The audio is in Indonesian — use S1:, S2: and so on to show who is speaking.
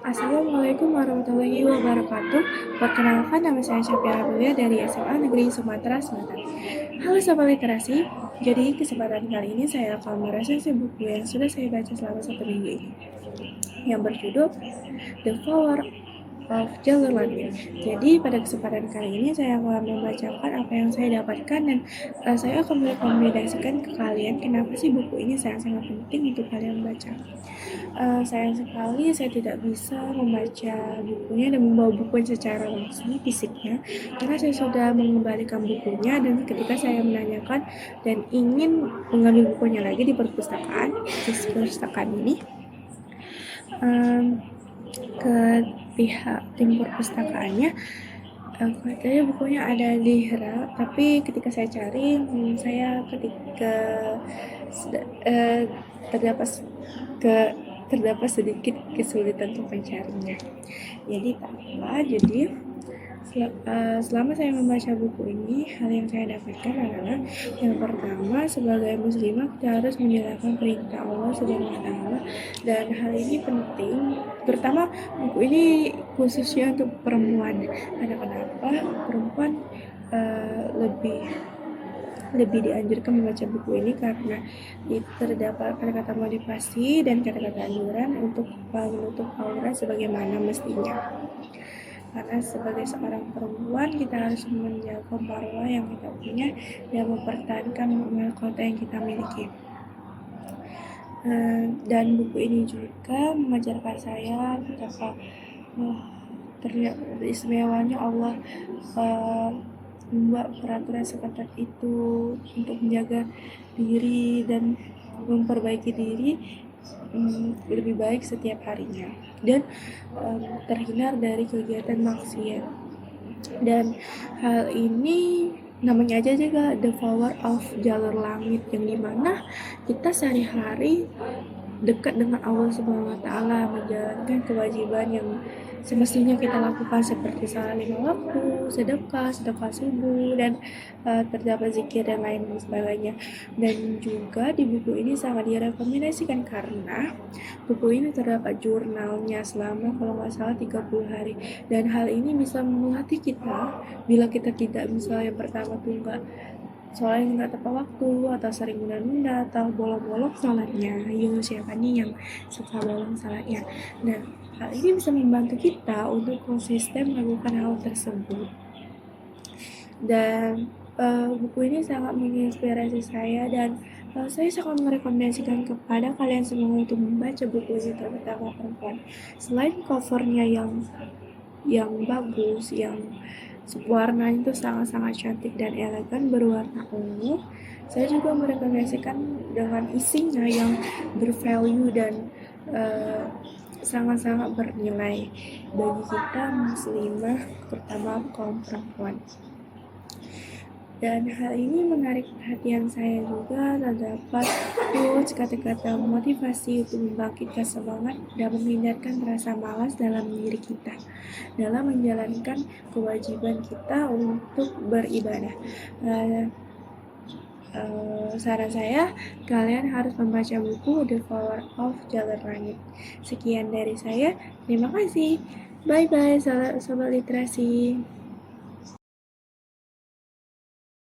S1: Assalamualaikum warahmatullahi wabarakatuh. Perkenalkan, nama saya Syafira Bulia dari SMA Negeri Sumatera Selatan. Halo Sobat Literasi, jadi kesempatan kali ini saya akan meresensi buku yang sudah saya baca selama 1 minggu ini, yang berjudul The Power of Jalur Langit. Jadi pada kesempatan kali ini saya akan membacakan apa yang saya dapatkan dan saya akan merekomendasikan ke kalian kenapa sih buku ini sangat-sangat penting untuk kalian baca. Sayang sekali saya tidak bisa membaca bukunya dan membawa bukunya secara langsung fisiknya karena saya sudah mengembalikan bukunya, dan ketika saya menanyakan dan ingin mengambil bukunya lagi di perpustakaan ini, ke pihak tim perpustakaannya, katanya bukunya ada di Hera, tapi ketika saya cari, terdapat terdapat sedikit kesulitan untuk mencarinya. Jadi tak apa, selama saya membaca buku ini, hal yang saya dapatkan adalah yang pertama, sebagai muslimah kita harus menjalankan perintah Allah Subhanahu wa Ta'ala, dan hal ini penting. Terutama buku ini khususnya untuk perempuan. Karena kenapa? Perempuan lebih dianjurkan membaca buku ini karena itu terdapat kata-kata motivasi dan kata-kata anjuran untuk menutup aurat sebagaimana mestinya. Karena sebagai seorang perempuan kita harus menjaga marwah yang kita punya dan mempertahankan mahkota yang kita miliki. Dan buku ini juga mengajarkan saya betapa istimewanya Allah membuat peraturan seketat itu untuk menjaga diri dan memperbaiki diri lebih baik setiap harinya, dan terhindar dari kegiatan maksiat. Dan hal ini namanya aja juga The Power of Jalur Langit, yang dimana kita sehari-hari dekat dengan Allah Subhanahu wa Ta'ala, menjalankan kewajiban yang semestinya kita lakukan seperti salat 5 waktu, sedekah subuh, dan terdapat zikir dan lain sebagainya. Dan juga di buku ini sangat direkomendasikan karena buku ini terdapat jurnalnya selama kalau nggak salah 30 hari, dan hal ini bisa melatih kita bila kita tidak, misalnya yang pertama tuh nggak tepat waktu atau sering menunda atau bolong-bolong salatnya. Siapa nih yang suka bolong salatnya? Nah, hal ini bisa membantu kita untuk konsisten melakukan hal tersebut. Dan buku ini sangat menginspirasi saya, dan saya sangat merekomendasikan kepada kalian semua untuk membaca buku ini, terutama perempuan. Selain covernya yang bagus, yang warnanya itu sangat-sangat cantik dan elegan berwarna ungu, saya juga merekomendasikan dengan isinya yang bervalue dan sangat-sangat bernilai bagi kita muslimah, terutama kaum perempuan. Dan hal ini menarik perhatian saya juga, terdapat quotes, kata-kata motivasi untuk membangkitkan semangat dan menghindarkan rasa malas dalam diri kita dalam menjalankan kewajiban kita untuk beribadah. Saran saya, kalian harus membaca buku The Power of Jalur Langit. Sekian dari saya, terima kasih. Bye-bye Sobat Literasi.